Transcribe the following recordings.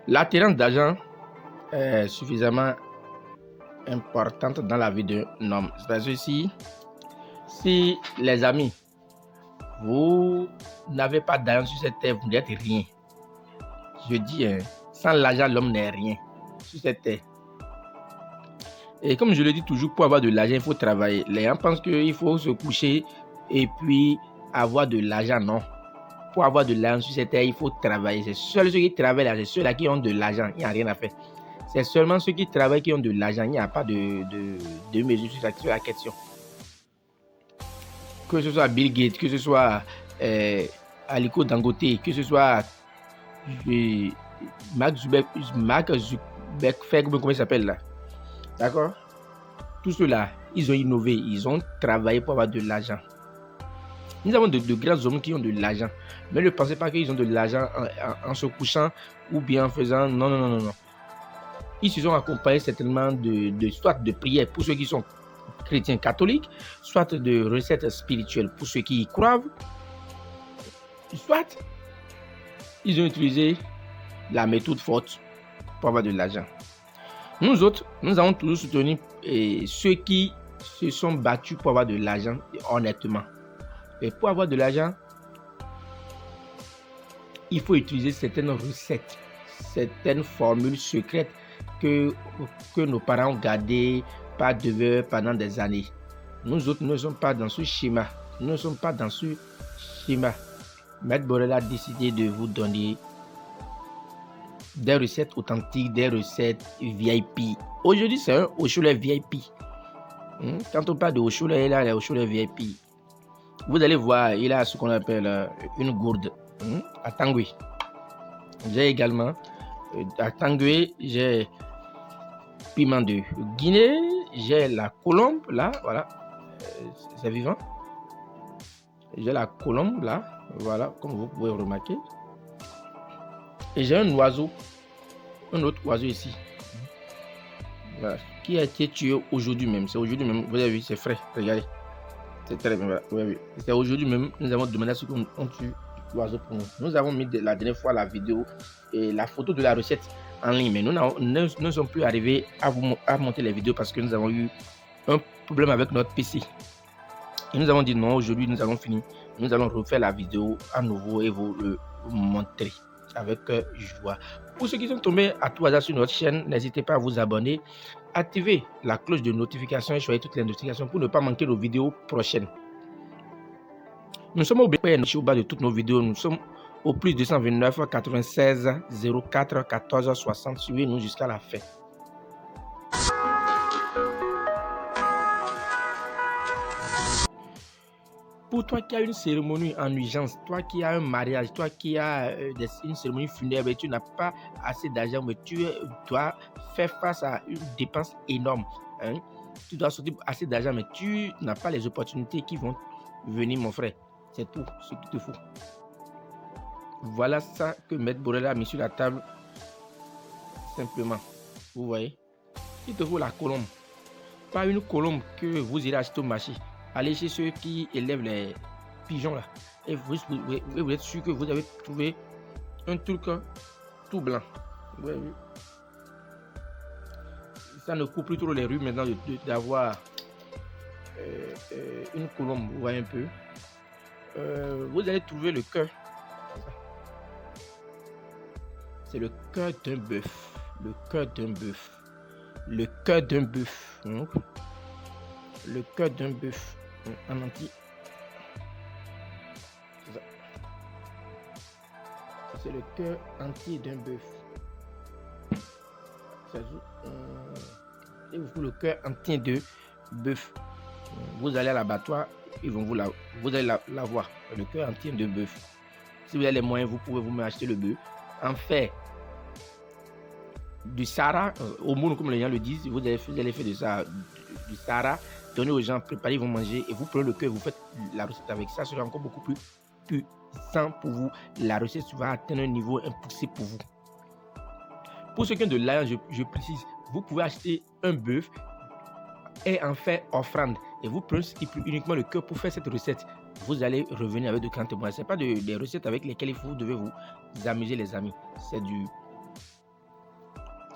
L'attirance d'argent est suffisamment importante dans la vie d'un homme. C'est-à-dire si les amis, vous n'avez pas d'argent sur cette terre, vous n'êtes rien. Je dis, sans l'argent, l'homme n'est rien sur cette terre. Et comme je le dis toujours, pour avoir de l'argent, il faut travailler. Les gens pensent qu'il faut se coucher et puis avoir de l'argent. Non. Pour avoir de l'argent sur cette terre, il faut travailler. C'est seuls ceux qui travaillent là, c'est ceux-là qui ont de l'argent. Il n'y a rien à faire. C'est seulement ceux qui travaillent qui ont de l'argent. Il n'y a pas de mesure sur la question. Que ce soit Bill Gates, que ce soit Aliko Dangote, que ce soit Mark Zuckerberg, comment il s'appelle là. D'accord? Tout cela, ils ont innové, ils ont travaillé pour avoir de l'argent. Nous avons de grands hommes qui ont de l'argent. Mais ne pensez pas qu'ils ont de l'argent en se couchant ou bien en faisant... Non. Ils se sont accompagnés certainement soit de prières pour ceux qui sont chrétiens catholiques, soit de recettes spirituelles pour ceux qui y croient, soit ils ont utilisé la méthode forte pour avoir de l'argent. Nous autres, nous avons toujours soutenu ceux qui se sont battus pour avoir de l'argent honnêtement. Et pour avoir de l'argent, il faut utiliser certaines recettes, certaines formules secrètes que nos parents ont gardées par devers pendant des années. Nous autres, nous ne sommes pas dans ce schéma. Nous ne sommes pas dans ce schéma. Maître Borel a décidé de vous donner des recettes authentiques, des recettes VIP. Aujourd'hui, c'est un Oshoulé VIP. Quand on parle de Oshoulé, il a les Oshoulé VIP. Vous allez voir, il a ce qu'on appelle une gourde à Tanguy. J'ai également à Tanguy, j'ai piment de Guinée, j'ai la colombe là, voilà, c'est vivant. J'ai la colombe là, voilà, comme vous pouvez remarquer. Et j'ai un oiseau, un autre oiseau ici, voilà, qui a été tué aujourd'hui même. C'est aujourd'hui même, vous avez vu, c'est frais, regardez. C'est très bien, voilà. Oui. C'est aujourd'hui même, nous avons demandé à ceux qui ont tué l'oiseau pour nous. Nous avons mis la dernière fois la vidéo et la photo de la recette en ligne, mais nous ne sommes plus arrivés à monter les vidéos parce que nous avons eu un problème avec notre PC. Et nous avons dit non, aujourd'hui nous allons finir. Nous allons refaire la vidéo à nouveau et vous le montrer avec joie. Pour ceux qui sont tombés à tout hasard sur notre chaîne, n'hésitez pas à vous abonner, activer la cloche de notification et choisir toutes les notifications pour ne pas manquer nos vidéos prochaines. Nous sommes au bas de toutes nos vidéos. Nous sommes au plus 229 96 04 14 60. Suivez-nous jusqu'à la fin. Pour toi qui as une cérémonie en urgence, toi qui as un mariage, toi qui as une cérémonie funèbre et tu n'as pas assez d'argent, mais tu dois faire face à une dépense énorme. Tu dois sortir assez d'argent, mais tu n'as pas les opportunités qui vont venir, mon frère. C'est tout ce qu'il te faut. Voilà ça que Maître Borel a mis sur la table. Simplement. Vous voyez? Il te faut la colombe. Pas une colombe que vous irez acheter au marché. Allez chez ceux qui élèvent les pigeons là. Et vous êtes sûr que vous avez trouvé un truc tout blanc. Oui. Ça ne coupe plus trop les rues maintenant d'avoir une colombe. Vous voyez un peu. Vous allez trouver le cœur. C'est le cœur d'un bœuf. Le cœur d'un bœuf. Le cœur d'un bœuf. Le cœur d'un bœuf. En entier. C'est le cœur entier d'un bœuf. Et vous le cœur entier de bœuf. Vous allez à l'abattoir, vous allez la voir. Le cœur entier de bœuf. Si vous avez les moyens, vous pouvez vous acheter le bœuf. En fait, du Sahara, au monde comme les gens le disent, vous allez faire de ça, du Sahara, donnez aux gens, préparez, ils vont manger et vous prenez le cœur, vous faites la recette avec ça, sera encore beaucoup plus puissant pour vous. La recette va atteindre un niveau impulsé pour vous. Pour ceux qui ont de l'argent, je précise, vous pouvez acheter un bœuf et en faire offrande. Et vous prenez uniquement le cœur pour faire cette recette. Vous allez revenir avec de grands témoins. Ce n'est pas des recettes avec lesquelles vous devez vous amuser, les amis. C'est du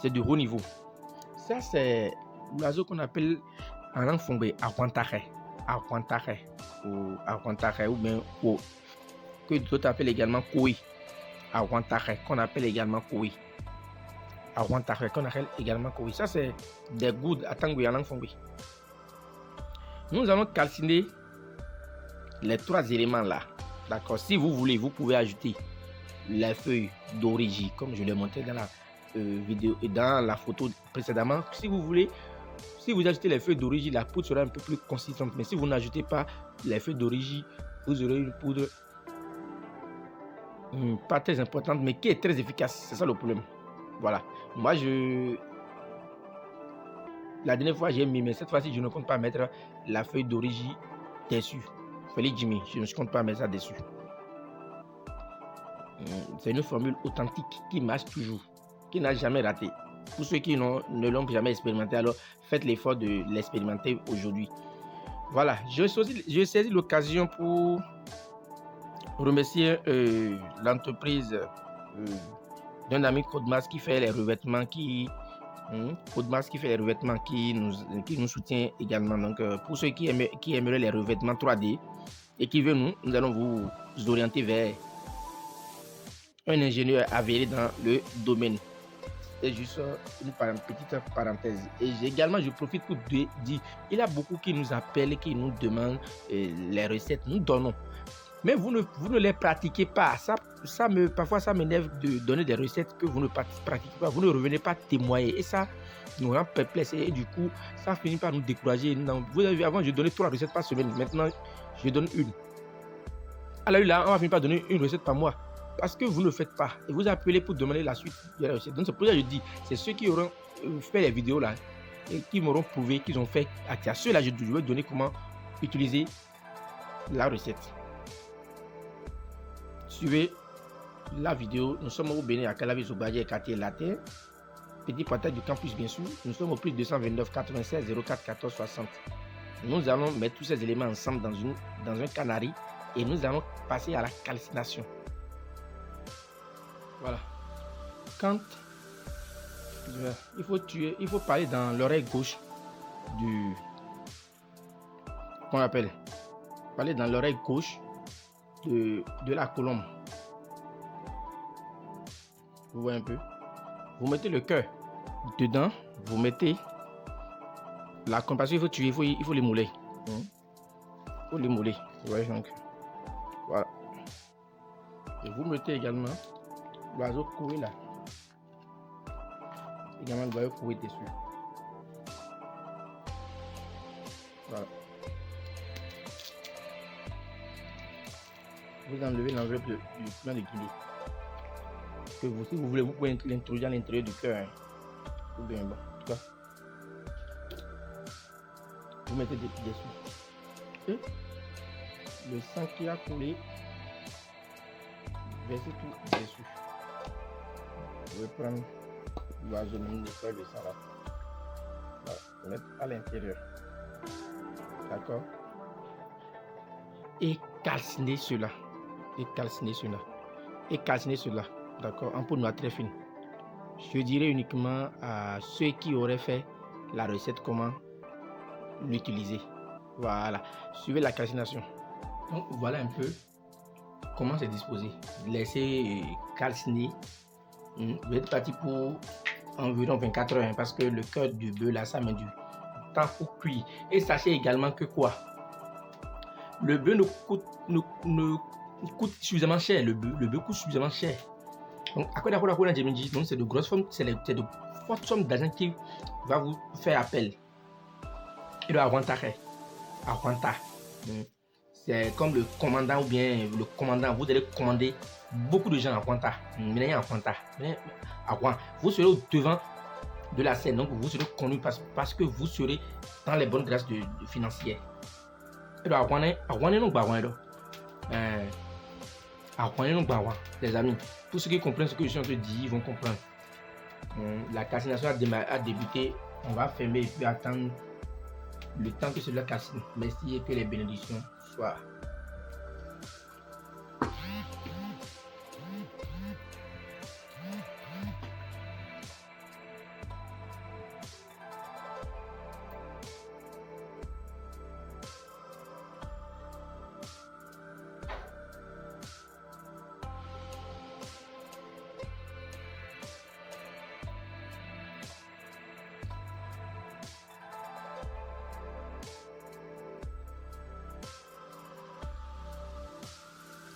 c'est du haut niveau. Ça, c'est l'oiseau qu'on appelle en langue fongbe Aguantare. Ou bien que d'autres appellent également Koi. Aguantare, qu'on appelle également Koi. Ça, c'est des goudes à Tanguy en langue fongbe. Nous allons calciner les 3 éléments là. D'accord. Si vous voulez, vous pouvez ajouter les feuilles d'origine, comme je l'ai montré dans la vidéo et dans la photo précédemment. Si vous voulez, si vous ajoutez les feuilles d'origine, la poudre sera un peu plus consistante. Mais si vous n'ajoutez pas les feuilles d'origine, vous aurez une poudre pas très importante, mais qui est très efficace. C'est ça le problème. Voilà. Moi, la dernière fois, j'ai mis, mais cette fois-ci, je ne compte pas mettre la feuille d'origine dessus. Félix Jimmy, je ne compte pas mettre ça dessus. C'est une formule authentique qui marche toujours, qui n'a jamais raté. Pour ceux qui ne l'ont jamais expérimenté, alors faites l'effort de l'expérimenter aujourd'hui. Voilà, je saisis l'occasion pour remercier l'entreprise d'un ami Codmas qui fait les revêtements, qui nous soutient également. Donc, pour ceux qui aimeraient les revêtements 3D et qui veulent nous allons vous orienter vers un ingénieur avéré dans le domaine. C'est juste une petite parenthèse. Et également, je profite pour dire, il y a beaucoup qui nous appellent, qui nous demandent les recettes. Nous donnons. Mais vous ne les pratiquez pas. Parfois, ça m'énerve de donner des recettes que vous ne pratiquez pas. Vous ne revenez pas témoigner. Et ça nous rend perplexes. Et du coup, ça finit par nous décourager. Vous avez vu, avant, je donnais 3 recettes par semaine. Maintenant, je donne une. Alors là, on va finir par donner une recette par mois. Parce que vous ne le faites pas. Et vous appelez pour demander la suite de la recette. Donc, c'est pour ça que je dis, c'est ceux qui auront fait les vidéos là et qui m'auront prouvé qu'ils ont fait. À ceux-là, je vais donner comment utiliser la recette. Suivez la vidéo. Nous sommes au Bénin à Calavi, Zobadji, quartier latin. Petit partage du campus, bien sûr. Nous sommes au plus 229 96 04 14 60. Nous allons mettre tous ces éléments ensemble dans un canari et nous allons passer à la calcination. Voilà. Quand il faut parler dans l'oreille gauche du qu'on appelle. Parler dans l'oreille gauche de la colombe. Vous voyez un peu. Vous mettez le cœur dedans. Vous mettez la colombe. Parce qu'il faut tuer, il faut les mouler. Il faut les mouler. Vous voyez donc. Voilà. Et vous mettez également l'oiseau coué là. Également l'oiseau coué dessus. Voilà. Vous enlevez l'enveloppe du piment de guillet. Que vous, si vous voulez, vous pouvez l'introduire à l'intérieur du cœur. Ou bien bon, en tout cas. Vous mettez dessus. Et le sang qui a coulé, versez tout dessus. Vous pouvez prendre l'oiseau de feuille de sang là. Voilà, vous mettre à l'intérieur. D'accord. Et calciner cela. D'accord, en peau noire très fine. Je dirais uniquement à ceux qui auraient fait la recette comment l'utiliser. Voilà, suivez la calcination. Donc voilà un peu comment c'est disposé. Laissez calciner. Vous êtes parti pour environ 24 heures parce que le cœur du bœuf là, ça met du temps pour cuire. Et sachez également que quoi? Le bœuf coûte suffisamment cher. Le bœuf coûte suffisamment cher. Donc, donc c'est de grosses sommes, c'est de fortes sommes d'argent qui va vous faire appel. Et le Aguanta. C'est comme le commandant ou bien le commandant. Vous allez commander beaucoup de gens à Aguanta. Vous serez au devant de la scène. Donc, vous serez connu parce que vous serez dans les bonnes grâces financières. Et le les amis, pour ceux qui comprennent ce que je suis en train de dire, ils vont comprendre. La calcination a débuté. On va fermer et puis attendre le temps que cela calcine. Merci et que les bénédictions soient.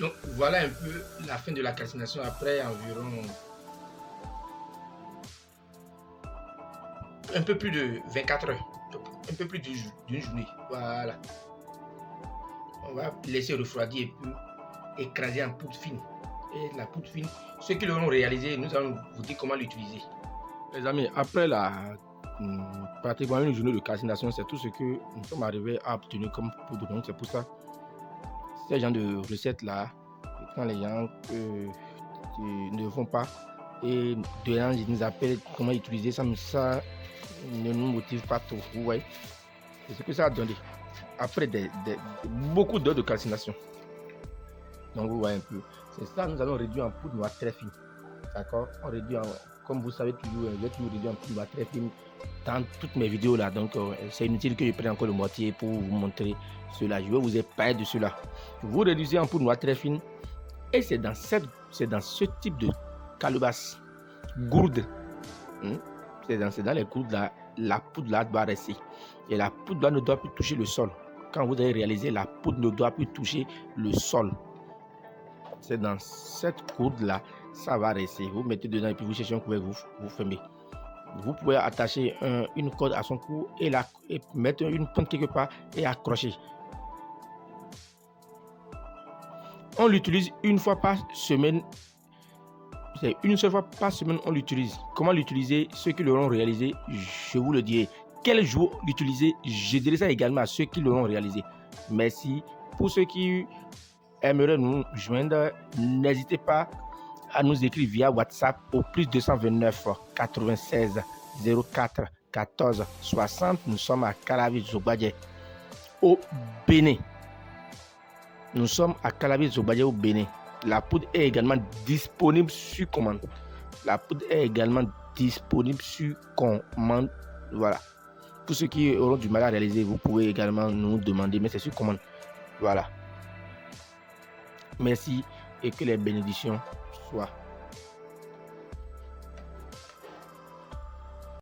Donc voilà un peu la fin de la calcination après environ un peu plus de 24 heures, un peu plus d'une journée. Voilà. On va laisser refroidir et puis écraser en poudre fine. Et la poudre fine, ceux qui l'auront réalisé, nous allons vous dire comment l'utiliser. Les amis, après pratiquement une journée de calcination, c'est tout ce que nous sommes arrivés à obtenir comme poudre. Donc c'est pour ça, ces genres de recettes-là, quand les gens ne font pas et de gens nous appellent comment utiliser ça, mais ça ne nous motive pas trop. Vous voyez, c'est ce que ça a donné après beaucoup d'heures de calcination. Donc vous voyez un peu, c'est ça, nous allons réduire en poudre noire très fine. D'accord, on réduit comme vous savez toujours, j'ai toujours réduit en poudre noire très fine dans toutes mes vidéos là. Donc c'est inutile que je prenne encore le moitié pour vous montrer cela. Je vais vous épargner de cela. Vous réduisez en poudre noire très fine et c'est dans ce type de calebasse gourde. C'est dans les gourdes là, la poudre là doit rester. Et la poudre là ne doit plus toucher le sol. Quand vous avez réalisé, la poudre ne doit plus toucher le sol. C'est dans cette gourde là, ça va rester. Vous mettez dedans et puis vous cherchez un couvert, vous fermez. Vous pouvez attacher une corde à son cou et mettre une pointe quelque part et accrocher. On l'utilise une fois par semaine. C'est une seule fois par semaine on l'utilise. Comment l'utiliser? Ceux qui l'auront réalisé, je vous le dirai. Quel jour l'utiliser? Je dirai ça également à ceux qui l'auront réalisé. Merci. Pour ceux qui aimeraient nous joindre, n'hésitez pas à nous écrire via WhatsApp au plus 229 96 04 14 60. Nous sommes à Calavi-Zobadje au Bénin. Nous sommes à Calavi-Zobadje au Bénin. La poudre est également disponible sur commande. La poudre est également disponible sur commande. Voilà. Pour ceux qui auront du mal à réaliser, vous pouvez également nous demander, mais c'est sur commande. Voilà. Merci et que les bénédictions soient